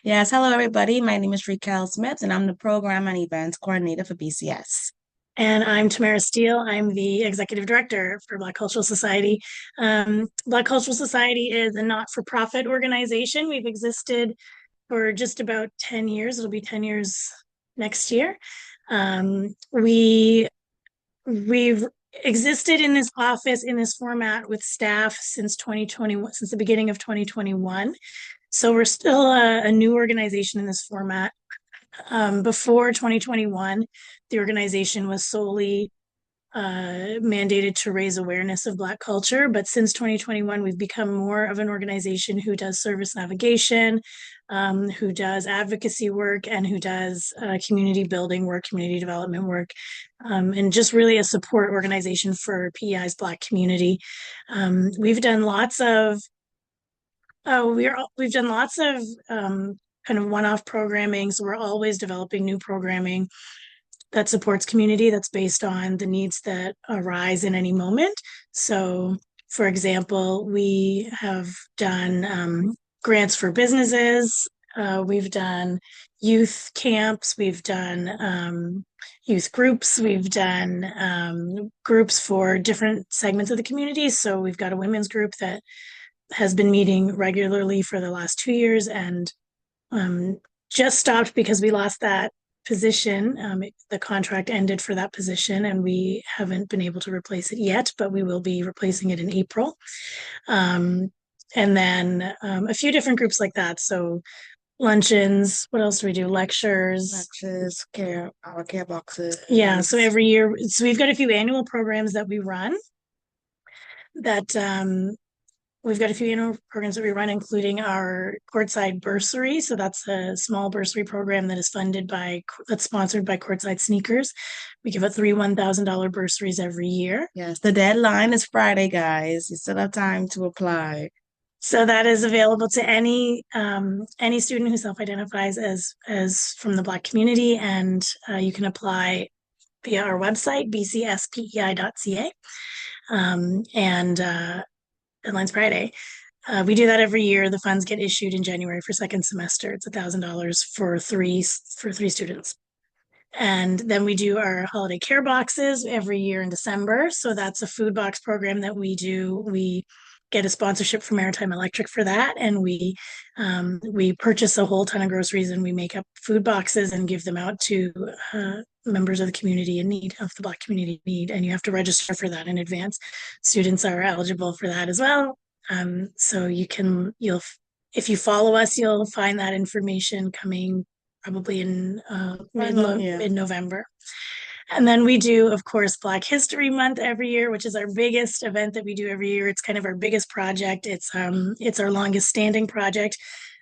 Yes, hello everybody. My name is Raquel Smith, and I'm the Program and Events Coordinator for BCS. And I'm Tamara Steele. I'm the Executive Director for Black Cultural Society. Black Cultural Society is a not-for-profit organization. We've existed for just about 10 years. It'll be 10 years next year. We've existed in this office, in this format with staff since 2021, since the beginning of 2021. So we're still a new organization in this format. Before 2021, the organization was solely mandated to raise awareness of Black culture. But since 2021, we've become more of an organization who does service navigation, who does advocacy work, and who does community building work, community development work, and just really a support organization for PEI's Black community. We've done lots of we've done lots of kind of one-off programming, so we're always developing new programming that supports community that's based on the needs that arise in any moment. So, for example, we have done grants for businesses. We've done youth camps. We've done youth groups. We've done groups for different segments of the community. So we've got a women's group that has been meeting regularly for the last 2 years and um, just stopped because we lost that position. The contract ended for that position, and we haven't been able to replace it yet, but we will be replacing it in April. Um, and then a few different groups like that. So luncheons. What else do we do? Lectures. Lectures, our care boxes. Yeah. So every year, so we've got a few annual programs that we run that we've got a few annual programs that we run, including our Courtside Bursary. So that's a small bursary program that is that's sponsored by Courtside Sneakers. We give out three $1,000 bursaries every year. Yes, the deadline is Friday, guys. You still have time to apply. So that is available to any student who self-identifies as from the Black community, and you can apply via our website, bcspei.ca. And deadline's Friday. We do that every year. The funds get issued in January for second semester. It's $1,000 for three students. And then we do our holiday care boxes every year in December. So that's a food box program that we do. We get a sponsorship from Maritime Electric for that, and we purchase a whole ton of groceries and we make up food boxes and give them out to members of the community in need, of the Black community in need, and you have to register for that in advance. Students are eligible for that as well. So you'll if you follow us, you'll find that information coming probably in mid-November. And then we do, of course, Black History Month every year, which is our biggest event that we do every year. It's kind of our biggest project. It's our longest standing project.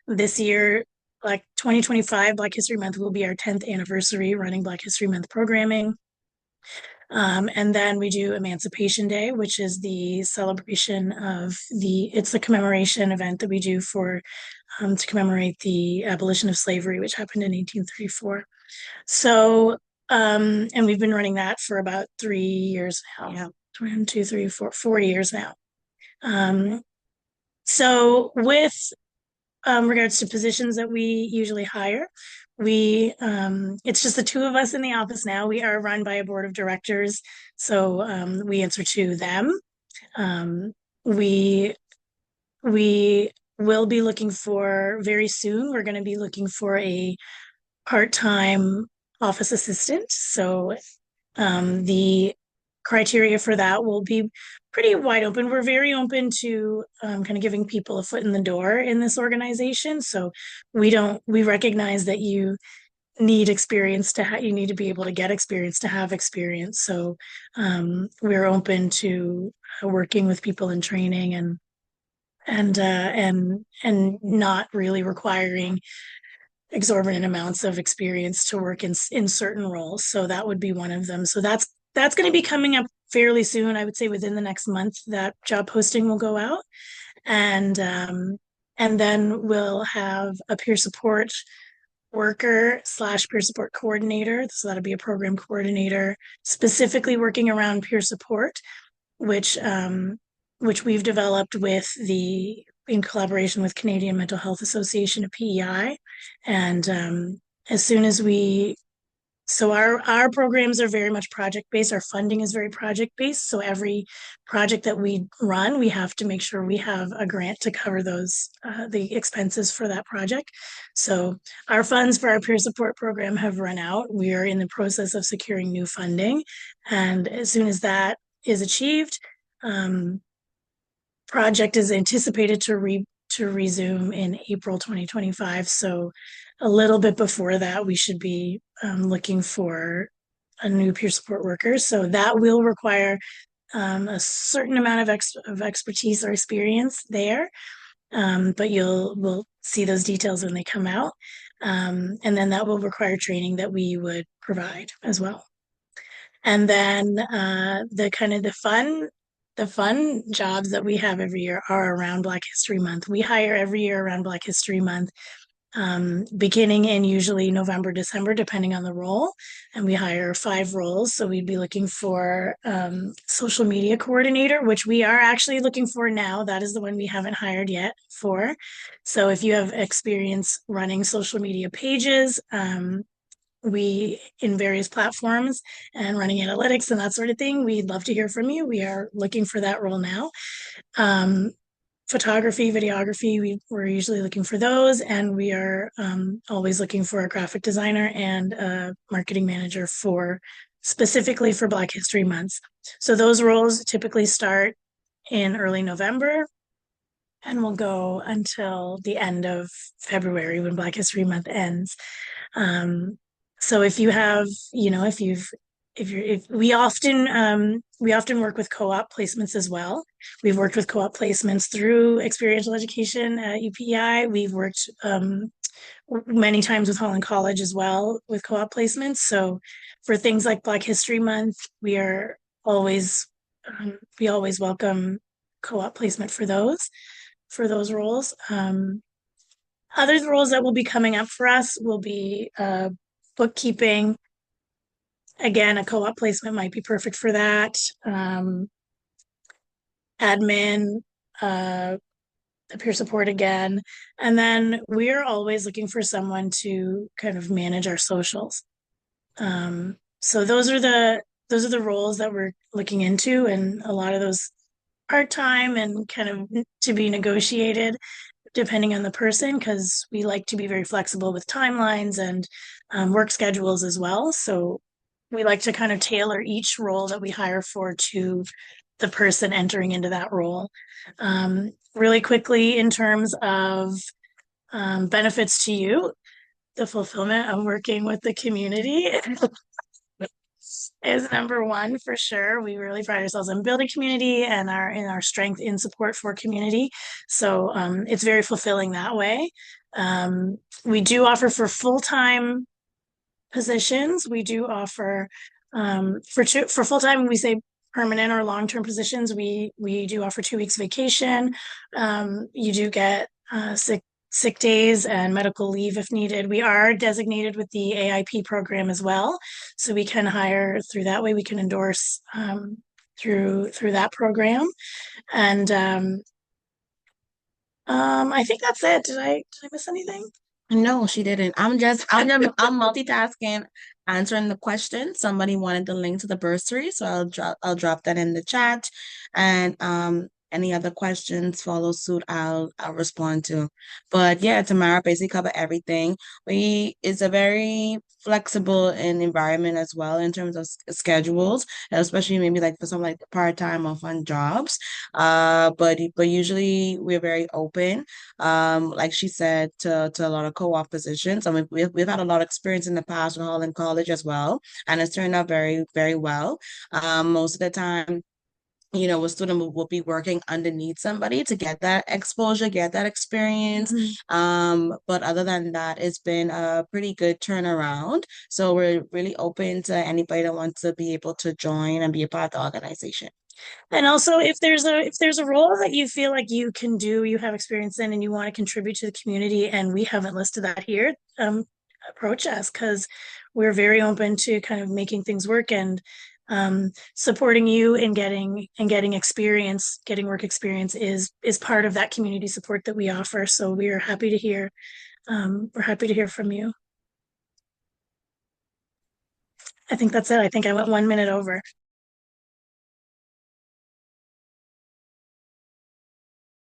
This year, like 2025, Black History Month will be our 10th anniversary running Black History Month programming. And then we do Emancipation Day, which is the celebration of it's the commemoration event that we do to commemorate the abolition of slavery, which happened in 1834. So, and we've been running that for about 3 years now. Yeah. 1, 2, 3, 4, 4 years now. So with regards to positions that we usually hire, it's just the two of us in the office now. We are run by a board of directors, so we answer to them. We we will be looking for very soon. We're going to be looking for a part-time office assistant. So the criteria for that will be pretty wide open. We're very open to kind of giving people a foot in the door in this organization. So we recognize that you need experience you need to be able to get experience to have experience. So we're open to working with people in training and not really requiring exorbitant amounts of experience to work in certain roles. So that would be one of them. So that's going to be coming up fairly soon. I would say within the next month that job posting will go out, and then we'll have a peer support worker slash peer support coordinator. So that'll be a program coordinator specifically working around peer support, which which we've developed with the in collaboration with Canadian Mental Health Association, a PEI. And as soon as so our programs are very much project based. Our funding is very project based. So every project that we run, we have to make sure we have a grant to cover those the expenses for that project. So our funds for our peer support program have run out. We are in the process of securing new funding, and as soon as that is achieved, project is anticipated to resume in April 2025. So a little bit before that, we should be looking for a new peer support worker. So that will require a certain amount of expertise or experience there. But we'll see those details when they come out. And then that will require training that we would provide as well. And then the fun jobs that we have every year are around Black History Month. We hire every year around Black History Month, beginning in usually November, December, depending on the role. And we hire 5 roles. So we'd be looking for social media coordinator, which we are actually looking for now. That is the one we haven't hired yet for. So if you have experience running social media pages, we in various platforms and running analytics and that sort of thing, we'd love to hear from you. We are looking for that role now. Photography, videography, we're usually looking for those, and we are always looking for a graphic designer and a marketing manager specifically for Black History Months. So those roles typically start in early November and will go until the end of February when Black History Month ends. So if you have, if we often work with co-op placements as well. We've worked with co-op placements through experiential education at UPEI. We've worked many times with Holland College as well with co-op placements. So for things like Black History Month, we always welcome co-op placement for those roles. Other roles that will be coming up for us will be bookkeeping. Again, a co-op placement might be perfect for that. Admin, peer support again. And then we're always looking for someone to kind of manage our socials. So those are the roles that we're looking into, and a lot of those part-time and kind of to be negotiated depending on the person, because we like to be very flexible with timelines and work schedules as well. So we like to kind of tailor each role that we hire for to the person entering into that role. Really quickly, in terms of benefits to you, the fulfillment of working with the community is number one for sure. We really pride ourselves on building community and our strength in support for community. So it's very fulfilling that way. We do offer for full-time positions. We do offer for full-time, we say permanent or long-term positions, we do offer 2 weeks vacation. You do get sick days and medical leave if needed. We are designated with the AIP program as well, so we can hire through that way. We can endorse through that program, and I think that's it. Did I miss anything? No, she didn't. I'm multitasking, answering the question. Somebody wanted the link to the bursary, so I'll drop that in the chat. And any other questions follow suit, I'll respond to. But yeah, Tamara basically covered everything. It's a very flexible environment as well in terms of schedules, especially maybe like for some like part-time or fun jobs. But usually we're very open. Like she said, to a lot of co-op positions. I mean, we've had a lot of experience in the past with Holland College as well, and it's turned out very, very well. Most of the time, a student will be working underneath somebody to get that exposure, get that experience. But other than that, it's been a pretty good turnaround. So we're really open to anybody that wants to be able to join and be a part of the organization. And also, if there's a role that you feel like you can do, you have experience in, and you want to contribute to the community, and we haven't listed that here, approach us, because we're very open to kind of making things work. And supporting you in getting experience, getting work experience is part of that community support that we offer. So we are happy to hear. We're happy to hear from you. I think that's it. I think I went 1 minute over.